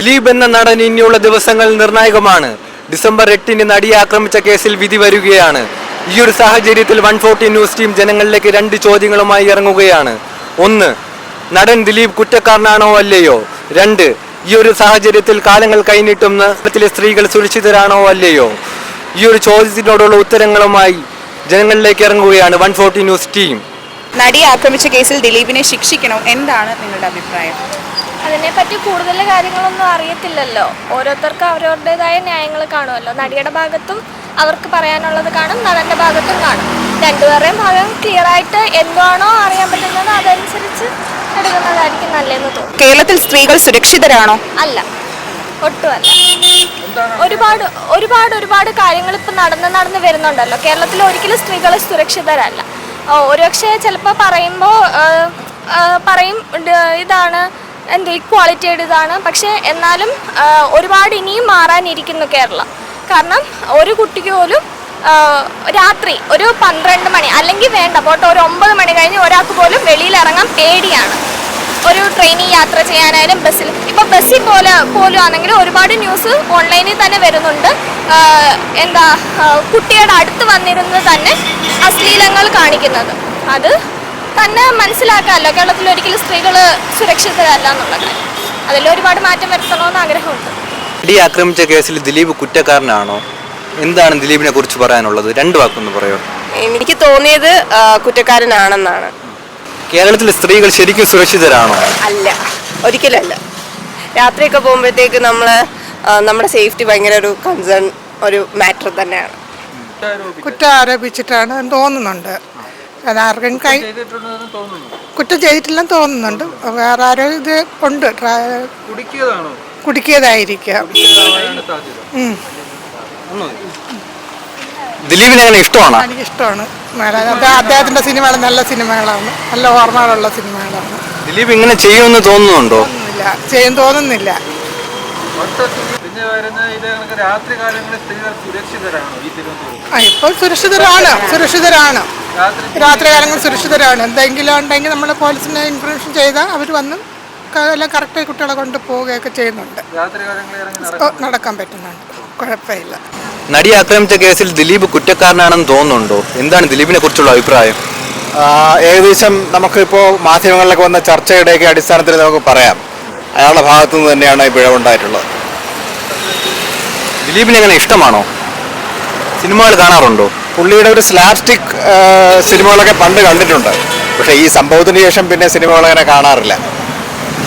ദിലീപ് എന്ന നടൻ ഇനിയുള്ള ദിവസങ്ങൾ നിർണായകമാണ്. ഡിസംബർ 8-ന് നടിയെ ആക്രമിച്ച കേസിൽ വിധി വരികയാണ്. ഈ ഒരു സാഹചര്യത്തിൽ 140 ന്യൂസ് ടീം ജനങ്ങളിലേക്ക് 2 ചോദ്യങ്ങളുമായി ഇറങ്ങുകയാണ്. 1, നടൻ ദിലീപ് കുറ്റക്കാരനാണോ അല്ലയോ? 2, ഈ ഒരു സാഹചര്യത്തിൽ കാലങ്ങൾ കൈനീട്ടും നഗരത്തിലെ സ്ത്രീകൾ സുരക്ഷിതരാണോ അല്ലയോ? ഈ ഒരു ചോദ്യത്തിനോടുള്ള ഉത്തരങ്ങളുമായി ജനങ്ങളിലേക്ക് ഇറങ്ങുകയാണ് 140 ന്യൂസ് ടീം. നടിയെ ആക്രമിച്ച കേസിൽ ദിലീപിനെ ശിക്ഷിക്കണോ? എന്താണ് നിങ്ങളുടെ അഭിപ്രായം? അതിനെപ്പറ്റി കൂടുതൽ കാര്യങ്ങളൊന്നും അറിയത്തില്ലല്ലോ. ഓരോരുത്തർക്കും അവരവരുടേതായ ന്യായങ്ങൾ കാണുമല്ലോ. നടിയുടെ ഭാഗത്തും അവർക്ക് പറയാനുള്ളത് കാണും, നടൻ്റെ ഭാഗത്തും കാണും. രണ്ടുപേരുടെയും ഭാഗം ക്ലിയറായിട്ട് എന്താണോ അറിയാൻ പറ്റുന്നത് അതനുസരിച്ച് എടുക്കുന്നതായിരിക്കും നല്ലതെന്ന് തോന്നുന്നു. കേരളത്തിൽ സ്ത്രീകൾ സുരക്ഷിതരാണോ? അല്ല, ഒട്ടുമല്ല. ഒരുപാട് കാര്യങ്ങൾ ഇപ്പം നടന്ന് വരുന്നുണ്ടല്ലോ. കേരളത്തിൽ ഒരിക്കലും സ്ത്രീകൾ സുരക്ഷിതരല്ല. ഒരുപക്ഷെ ചിലപ്പോൾ പറയും ഇതാണ് ഇക്വാളിറ്റിയുടെ ഇതാണ്. പക്ഷേ എന്നാലും ഒരുപാട് ഇനിയും മാറാനിരിക്കുന്നു കേരളം. കാരണം ഒരു കുട്ടിക്ക് പോലും രാത്രി ഒരു 12 മണി അല്ലെങ്കിൽ വേണ്ട പോട്ടെ ഒരു 9 മണി കഴിഞ്ഞ് ഒരാൾക്ക് പോലും വെളിയിലിറങ്ങാൻ പേടിയാണ്. ഒരു ട്രെയിനിൽ യാത്ര ചെയ്യാനായാലും ബസ്സിൽ പോലും ആണെങ്കിലും ഒരുപാട് ന്യൂസ് ഓൺലൈനിൽ തന്നെ വരുന്നുണ്ട്. കുട്ടിയുടെ അടുത്ത് വന്നിരുന്ന് തന്നെ അശ്ലീലങ്ങൾ കാണിക്കുന്നത്. അത് തന്നെ മനസ്സിലാക്കാമല്ലോ. കേരളത്തിൽ ഒരിക്കലും സ്ത്രീകൾ സുരക്ഷിതരല്ല എന്നുള്ള കാര്യം. അതിൽ ഒരുപാട് മാറ്റം വരുത്തണമെന്ന് ആഗ്രഹമുണ്ട്. നടിയെ ആക്രമിച്ച കേസിൽ ദിലീപ് കുറ്റക്കാരനാണോ? എന്താണ് ദിലീപിനെ കുറിച്ച് പറയാനുള്ളത്? 2 വാക്കൊന്ന് പറയോ? എനിക്ക് തോന്നിയത് കുറ്റക്കാരനാണെന്നാണ്. കേരളത്തിലെ സ്ത്രീകൾ ശരിക്കും സുരക്ഷിതരാണോ? അല്ല, ഒരിക്കലല്ല. രാത്രിയൊക്കെ പോകുമ്പോഴത്തേക്ക് നമ്മുടെ സേഫ്റ്റി ഭയങ്കര ഒരു കൺസേൺ ഒരു മാറ്റർ തന്നെയാണ്. കുറ്റം ആരോപിച്ചിട്ടാണ് തോന്നുന്നുണ്ട്. അതാർക്കും കുറ്റം ചെയ്തിട്ടില്ലെന്ന് തോന്നുന്നുണ്ട്. വേറെ ആരോ ഇത് ഉണ്ട്, കുടിക്കിയതായിരിക്കാം. ദിലീപിനെ അങ്ങനെ ഇഷ്ടമാണ്? എനിക്കിഷ്ടമാണ്. അദ്ദേഹത്തിന്റെ സിനിമകൾ നല്ല സിനിമകളാണ്, നല്ല ഓർമ്മകളുള്ള സിനിമകളാണ്. ദിലീപ് ഇങ്ങനെ ചെയ്യുമെന്ന് തോന്നുന്നുണ്ടോ? തോന്നുന്നില്ല. ഇപ്പോൾ സുരക്ഷിതരാണ്. രാത്രികാലങ്ങൾ സുരക്ഷിതരാണ്. എന്തെങ്കിലും ഉണ്ടെങ്കിൽ നമ്മൾ പോലീസിനെ ഇൻഫർമേഷൻ ചെയ്താൽ അവർ വന്ന് എല്ലാം കറക്റ്റായി കുട്ടികളെ കൊണ്ട് പോവുകയൊക്കെ ചെയ്യുന്നുണ്ട്. നടക്കാൻ പറ്റുന്നുണ്ട്, കുഴപ്പമില്ല. നടിയെ ആക്രമിച്ച കേസിൽ ദിലീപ് കുറ്റക്കാരനാണെന്ന് തോന്നുന്നുണ്ടോ? എന്താണ് ദിലീപിനെ കുറിച്ചുള്ള അഭിപ്രായം? ഏകദേശം നമുക്കിപ്പോൾ മാധ്യമങ്ങളിലൊക്കെ വന്ന ചർച്ചയുടെയൊക്കെ അടിസ്ഥാനത്തിൽ നമുക്ക് പറയാം അയാളുടെ ഭാഗത്തു നിന്ന് തന്നെയാണ് ഈ പിഴവുണ്ടായിട്ടുള്ളത്. ദിലീപിനെ എങ്ങനെ ഇഷ്ടമാണോ? സിനിമകൾ കാണാറുണ്ടോ? പുള്ളിയുടെ ഒരു സ്ലാപ്സ്റ്റിക് സിനിമകളൊക്കെ പണ്ട് കണ്ടിട്ടുണ്ട്. പക്ഷേ ഈ സംഭവത്തിന് ശേഷം പിന്നെ സിനിമകളങ്ങനെ കാണാറില്ല.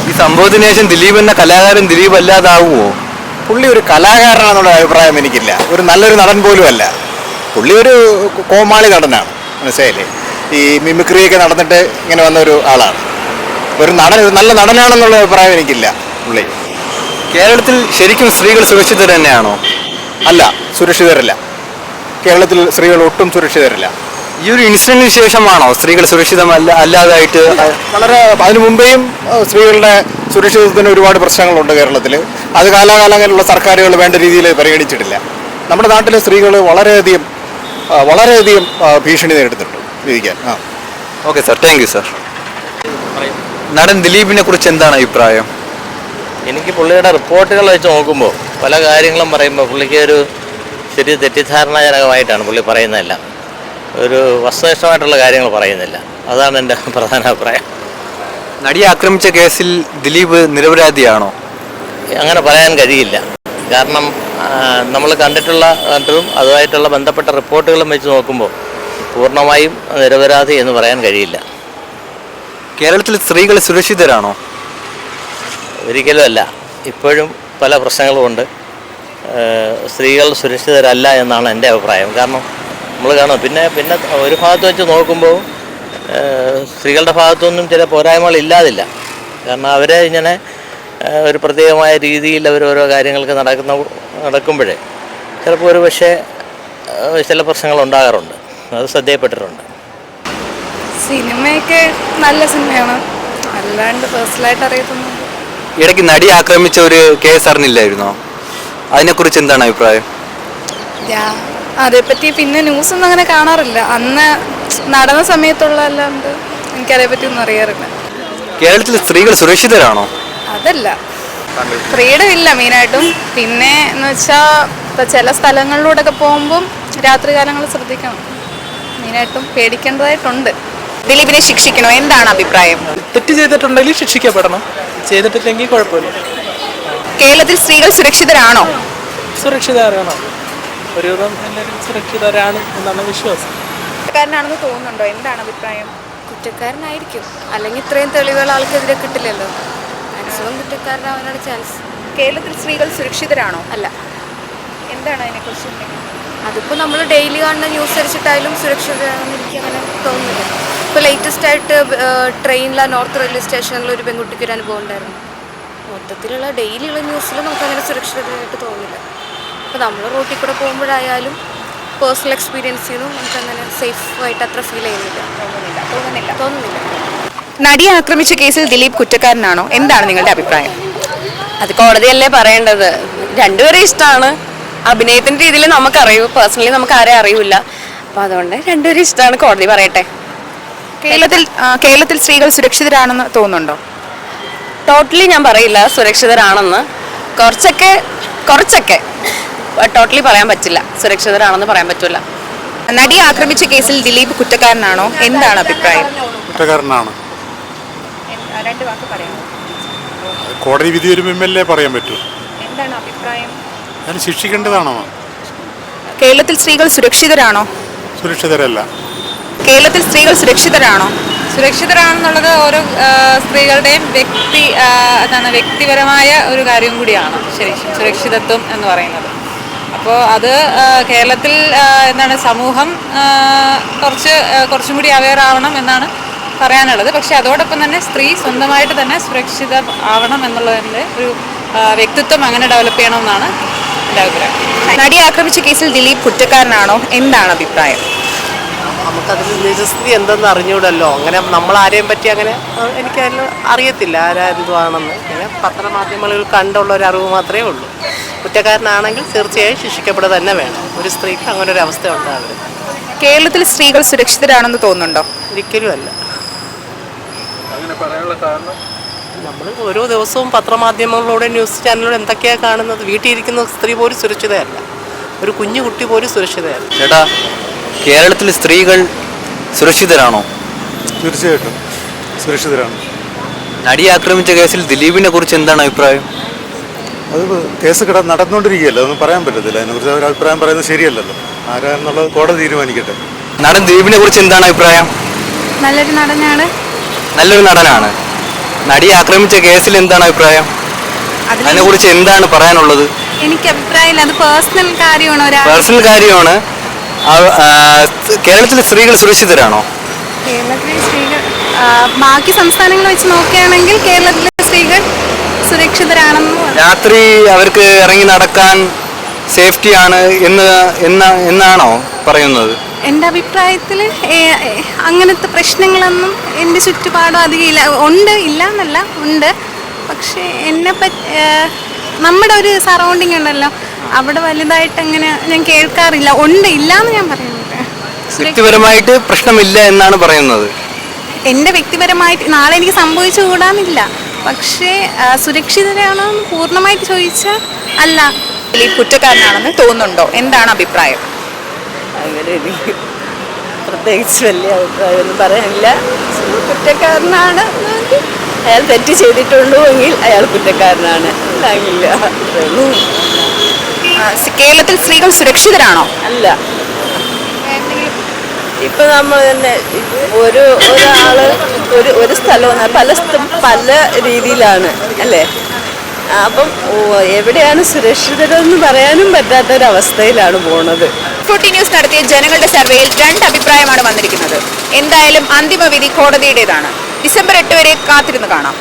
ഈ സംഭവത്തിന് ശേഷം ദിലീപ് എന്ന കലാകാരൻ ദിലീപ് അല്ലാതാവുമോ? പുള്ളി ഒരു കലാകാരനാണെന്നുള്ള അഭിപ്രായം എനിക്കില്ല. ഒരു നല്ലൊരു നടൻ പോലും അല്ല. പുള്ളി ഒരു കോമാളി നടനാണ്, മനസ്സിലായില്ലേ? ഈ മിമിക്രിയൊക്കെ നടന്നിട്ട് ഇങ്ങനെ വന്ന ഒരു ആളാണ്. ഒരു നല്ല നടനാണെന്നുള്ള അഭിപ്രായം എനിക്കില്ല പുള്ളി. കേരളത്തിൽ ശരിക്കും സ്ത്രീകൾ സുരക്ഷിതർ തന്നെയാണോ? അല്ല, സുരക്ഷിതരല്ല. കേരളത്തിൽ സ്ത്രീകൾ ഒട്ടും സുരക്ഷിതരല്ല. ഈ ഒരു ഇൻസിഡന്റിന് ശേഷമാണോ സ്ത്രീകൾ അല്ലാതായിട്ട്? വളരെ അതിനു മുമ്പേയും സ്ത്രീകളുടെ സുരക്ഷിതത്വത്തിന് ഒരുപാട് പ്രശ്നങ്ങളുണ്ട് കേരളത്തിൽ. അത് കാലാകാലങ്ങളിലുള്ള സർക്കാരുകൾ വേണ്ട രീതിയിൽ പരിഗണിച്ചിട്ടില്ല. നമ്മുടെ നാട്ടിലെ സ്ത്രീകൾ വളരെയധികം ഭീഷണി നേരിടുന്നുണ്ട് ജീവിക്കാൻ. Okay sir, thank you sir. നടൻ ദിലീപിനെ കുറിച്ച് എന്താണ് അഭിപ്രായം? എനിക്ക് പുള്ളിയുടെ റിപ്പോർട്ടുകൾ വെച്ച് നോക്കുമ്പോൾ പല കാര്യങ്ങളും പറയുമ്പോൾ പുള്ളിക്ക് ഒരു ശരി തെറ്റിദ്ധാരണാജനകമായിട്ടാണ് പുള്ളി പറയുന്നതെല്ലാം. ഒരു വസ്തുനിഷ്ഠമായിട്ടുള്ള കാര്യങ്ങൾ പറയുന്നില്ല. അതാണ് എൻ്റെ പ്രധാന അഭിപ്രായം. നടിയെ ആക്രമിച്ച കേസിൽ ദിലീപ് നിരപരാധിയാണോ? അങ്ങനെ പറയാൻ കഴിയില്ല. കാരണം നമ്മൾ കണ്ടിട്ടുള്ളതും അതുമായിട്ടുള്ള ബന്ധപ്പെട്ട റിപ്പോർട്ടുകളും വെച്ച് നോക്കുമ്പോൾ പൂർണ്ണമായും നിരപരാധി എന്ന് പറയാൻ കഴിയില്ല. കേരളത്തിൽ സ്ത്രീകൾ സുരക്ഷിതരാണോ? ഒരിക്കലും അല്ല. ഇപ്പോഴും പല പ്രശ്നങ്ങളുമുണ്ട്. സ്ത്രീകൾ സുരക്ഷിതരല്ല എന്നാണ് എൻ്റെ അഭിപ്രായം. കാരണം നമ്മൾ കാണും പിന്നെ ഒരു ഭാഗത്ത് വെച്ച് നോക്കുമ്പോൾ സ്ത്രീകളുടെ ഭാഗത്തൊന്നും ചില പോരായ്മകൾ ഇല്ലാതില്ല. കാരണം അവരെ ഇങ്ങനെ ഒരു പ്രത്യേകമായ രീതിയിൽ ഓരോ കാര്യങ്ങൾക്ക് നടക്കുമ്പോഴേ ചിലപ്പോൾ ഒരു പക്ഷേ ചില പ്രശ്നങ്ങൾ ഉണ്ടാകാറുണ്ട്. അത് ശ്രദ്ധയപ്പെട്ടിട്ടുണ്ട്. സിനിമയൊക്കെ നല്ല സിനിമയാണ്, അല്ലാണ്ട് പേഴ്സണലായിട്ട് അറിയത്തൊന്നും. ഇടയ്ക്ക് നടി ആക്രമിച്ച ഒരു കേസ് അറിഞ്ഞില്ലായിരുന്നോ? അതിനെക്കുറിച്ച് എന്താണ് അഭിപ്രായം? അതേപ്പറ്റി പിന്നെ ന്യൂസൊന്നും അങ്ങനെ കാണാറില്ല. അന്ന് നടന്ന സമയത്തുള്ള അല്ലാണ്ട് എനിക്കതേപ്പറ്റി ഒന്നും അറിയാറില്ല. കേരളത്തിലെ സ്ത്രീകൾ സുരക്ഷിതരാണോ? അതല്ല, ഫ്രീഡം ഇല്ല മെയിനായിട്ടും. പിന്നെ എന്ന് വെച്ചാൽ ഇപ്പം ചില സ്ഥലങ്ങളിലൂടെയൊക്കെ പോകുമ്പം രാത്രി കാലങ്ങൾ ശ്രദ്ധിക്കണം. മെയിനായിട്ടും പേടിക്കേണ്ടതായിട്ടുണ്ട്. ദിലീപിനെ ശിക്ഷിക്കണോ? എന്താണ് അഭിപ്രായം? തെറ്റ് ചെയ്തിട്ടുണ്ടെങ്കിൽ ശിക്ഷിക്കപ്പെടണം, ചെയ്തിട്ടില്ലെങ്കിൽ കുഴപ്പമില്ല. കേരളത്തിൽ സ്ത്രീകൾ സുരക്ഷിതരാണോ? സുരക്ഷിതരാണ്, ഒരുവിധം എല്ലാവരും സുരക്ഷിതരാണ് എന്നാണ് വിശ്വാസം. കുറ്റക്കാരനാണെന്ന് തോന്നുന്നുണ്ടോ? എന്താണ് അഭിപ്രായം? കുറ്റക്കാരനായിരിക്കും, അല്ലെങ്കിൽ ഇത്രയും തെളിവുകൾ ആൾക്കെതിരെ കിട്ടില്ലല്ലോ. മാക്സിമം കുറ്റക്കാരനാവാനാണ് ചാൻസ്. കേരളത്തിൽ സ്ത്രീകൾ സുരക്ഷിതരാണോ? അല്ല, എന്താണ് അതിനെക്കുറിച്ച് ഉണ്ടെങ്കിൽ? അതിപ്പോൾ നമ്മൾ ഡെയിലി കാണുന്ന ന്യൂസ് അനുസരിച്ചിട്ടായാലും സുരക്ഷിതരാണെന്ന് എനിക്ക് അങ്ങനെ തോന്നുന്നില്ല. ഇപ്പോൾ ലേറ്റസ്റ്റ് ആയിട്ട് ട്രെയിനിലെ നോർത്ത് റെയിൽവേ സ്റ്റേഷനിൽ ഒരു പെൺകുട്ടിക്ക് ഒരു അനുഭവം ഉണ്ടായിരുന്നു. മൊത്തത്തിലുള്ള ഡെയിലിയുള്ള ന്യൂസിൽ നമുക്കങ്ങനെ സുരക്ഷിതരായിട്ട് തോന്നുന്നില്ല. അപ്പോൾ നമ്മൾ റോട്ടിൽ കൂടെ പോകുമ്പോഴായാലും പേഴ്സണൽ എക്സ്പീരിയൻസ് ചെയ്തും നമുക്കങ്ങനെ സേഫായിട്ട് അത്ര ഫീൽ ചെയ്യുന്നില്ല. തോന്നുന്നില്ല. നടിയെ ആക്രമിച്ച കേസിൽ ദിലീപ് കുറ്റക്കാരനാണോ? എന്താണ് നിങ്ങളുടെ അഭിപ്രായം? അത് കോടതിയല്ലേ പറയേണ്ടത്. രണ്ടുപേരും ഇഷ്ടമാണ്. അഭിനയത്തിന്റെ രീതിയിൽ നമുക്കറിയൂ, പേഴ്സണലി നമുക്ക് ആരെയും അറിയില്ല. അപ്പം അതുകൊണ്ട് രണ്ടുപേരും ഇഷ്ടമാണ്, കോടതി പറയട്ടെ. കേരളത്തിൽ സ്ത്രീകൾ സുരക്ഷിതരാണെന്ന് തോന്നുന്നുണ്ടോ? ടോട്ടലി ഞാൻ പറയില്ല സുരക്ഷിതരാണെന്ന്. കുറച്ചൊക്കെ ടോട്ടലി പറയാൻ പറ്റില്ല, സുരക്ഷിതരാണെന്ന് പറയാൻ പറ്റില്ല. നടിയെ ആക്രമിച്ച കേസിൽ ദിലീപ് കുറ്റക്കാരനാണോ? എന്താണ് അഭിപ്രായം? കുറ്റക്കാരനാണ്. രണ്ട് വാക്ക് പറയാമോ? കോടതി വിധി വരുമ്പോഴല്ലേ പറയാൻ പറ്റൂ. എന്താണ് അഭിപ്രായം? അതിന് ശിക്ഷിക്കേണ്ടതാണോ? കേരളത്തിൽ സ്ത്രീകൾ സുരക്ഷിതരാണോ? സുരക്ഷിതരല്ല. കേരളത്തിൽ സ്ത്രീകൾ സുരക്ഷിതരാണോ? സുരക്ഷിതരാണെന്നുള്ളത് ഓരോ സ്ത്രീകളുടെയും വ്യക്തിപരമായ ഒരു കാര്യം കൂടിയാണ് സുരക്ഷിതത്വം എന്ന് പറയുന്നത്. അപ്പോൾ അത് കേരളത്തിൽ സമൂഹം കുറച്ചും കൂടി അവെയർ ആവണം എന്നാണ് പറയാനുള്ളത്. പക്ഷെ അതോടൊപ്പം തന്നെ സ്ത്രീ സ്വന്തമായിട്ട് തന്നെ സുരക്ഷിത ആവണം എന്നുള്ളതിൻ്റെ ഒരു വ്യക്തിത്വം അങ്ങനെ ഡെവലപ്പ് ചെയ്യണമെന്നാണ് എൻ്റെ അഭിപ്രായം. നടിയെ ആക്രമിച്ച കേസിൽ ദിലീപ് കുറ്റക്കാരനാണോ? എന്താണ് അഭിപ്രായം? നമുക്കതിൽ നിജസ്ഥിതി എന്തെന്ന് അറിഞ്ഞൂടല്ലോ. അങ്ങനെ നമ്മൾ ആരെയും പറ്റി അങ്ങനെ എനിക്കതിൽ അറിയത്തില്ല ആരെന്തുവാണെന്ന്. ഇങ്ങനെ പത്രമാധ്യമങ്ങളിൽ കണ്ടുള്ള ഒരു അറിവ് മാത്രമേ ഉള്ളൂ. കുറ്റക്കാരനാണെങ്കിൽ തീർച്ചയായും ശിക്ഷിക്കപ്പെടുക തന്നെ വേണം. ഒരു സ്ത്രീക്ക് അങ്ങനെ ഒരു അവസ്ഥ ഉണ്ടാകരുത്. കേരളത്തിൽ സ്ത്രീകൾ സുരക്ഷിതരാണെന്ന് തോന്നുന്നുണ്ടോ? ഒരിക്കലും അല്ല. നമ്മൾ ഓരോ ദിവസവും പത്രമാധ്യമങ്ങളിലൂടെ ന്യൂസ് ചാനലിലൂടെ എന്തൊക്കെയാണ് കാണുന്നത്. വീട്ടിലിരിക്കുന്ന സ്ത്രീ പോലും സുരക്ഷിതയല്ല, ഒരു കുഞ്ഞു കുട്ടി പോലും സുരക്ഷിതയല്ല. ചേട്ടാ, കേരളത്തിൽ സ്ത്രീകൾ സുരക്ഷിതരാണോ? തീർച്ചയായിട്ടും സുരക്ഷിതരാണ്. നടിയെ ആക്രമിച്ച കേസിൽ ദിലീപിനെ കുറിച്ച് എന്താണ് അഭിപ്രായം? അത് കേസ് നടന്നുകൊണ്ടിരിക്കുകയല്ലോ, അതൊന്നും പറയാൻ പറ്റത്തില്ല. അതിനെക്കുറിച്ച് ഒരു അഭിപ്രായം പറയുന്നത് ശരിയല്ലല്ലോ. ആരാണെന്നുള്ളത് കോടതി തീരുമാനിക്കട്ടെ. നടൻ ദിലീപിനെ കുറിച്ച് എന്താണ് അഭിപ്രായം? നല്ലൊരു നടനാണ്. നല്ലൊരു നടനാണ്. നടിയെ ആക്രമിച്ച കേസിൽ എന്താണ് അഭിപ്രായം? അതിനെക്കുറിച്ച് എന്താണ് പറയാനുള്ളത്? എനിക്ക് അഭിപ്രായമില്ല, അത് പേഴ്സണൽ കാര്യമാണ്. പേഴ്സണൽ കാര്യമാണ്. കേരളത്തിലെ സ്ത്രീകൾ സുരക്ഷിതരാണോ? കേരളത്തിലെ സ്ത്രീകൾ ബാക്കി സംസ്ഥാനങ്ങൾ വെച്ച് നോക്കുകയാണെങ്കിൽ കേരളത്തിലെ സ്ത്രീകൾ സുരക്ഷിതരാണെന്ന് രാത്രി അവർക്ക് ഇറങ്ങി നടക്കാൻ സേഫ്റ്റിയാണ് എന്നാണോ പറയുന്നത്? എൻ്റെ അഭിപ്രായത്തിൽ അങ്ങനത്തെ പ്രശ്നങ്ങളൊന്നും എൻ്റെ ചുറ്റുപാടും അധികം ഇല്ല. ഇല്ല എന്നല്ല, ഉണ്ട്. പക്ഷേ നമ്മുടെ ഒരു സറൗണ്ടിങ് ഉണ്ടല്ലോ, അവിടെ വലുതായിട്ട് അങ്ങനെ ഞാൻ കേൾക്കാറില്ല. ഇല്ല എന്ന് ഞാൻ പറയുന്നത്. വ്യക്തിപരമായിട്ട് പ്രശ്നമില്ല എന്നാണ് പറയുന്നത്. എൻ്റെ വ്യക്തിപരമായിട്ട് നാളെ എനിക്ക് സംഭവിച്ചുകൂടാന്നില്ല. പക്ഷേ സുരക്ഷിതരാണോ എന്ന് പൂർണ്ണമായിട്ട് ചോദിച്ചാൽ അല്ല. ദിലീപ് കുറ്റക്കാരനാണെന്ന് തോന്നുന്നുണ്ടോ? എന്താണ് അഭിപ്രായം? അങ്ങനെ എനിക്ക് പ്രത്യേകിച്ച് വലിയ അഭിപ്രായമൊന്നും പറയാനില്ല. കുറ്റക്കാരനാണ്, അയാൾ തെറ്റ് ചെയ്തിട്ടുള്ളൂ എങ്കിൽ അയാൾ കുറ്റക്കാരനാണ്. ഇല്ല. കേരളത്തിൽ സ്ത്രീകൾ സുരക്ഷിതരാണോ? അല്ല. ഇപ്പം നമ്മൾ തന്നെ ഒരാള് ഒരു സ്ഥലവും പല രീതിയിലാണ് അല്ലേ. അപ്പം എവിടെയാണ് സുരക്ഷിതരെന്ന് പറയാനും പറ്റാത്തൊരവസ്ഥയിലാണ് പോണത്. 14 ന്യൂസ് നടത്തിയ ജനങ്ങളുടെ സർവേയിൽ 2 അഭിപ്രായമാണ് വന്നിരിക്കുന്നത്. എന്തായാലും അന്തിമ വിധി കോടതിയുടേതാണ്. ഡിസംബർ 8 വരെ കാത്തിരുന്ന് കാണാം.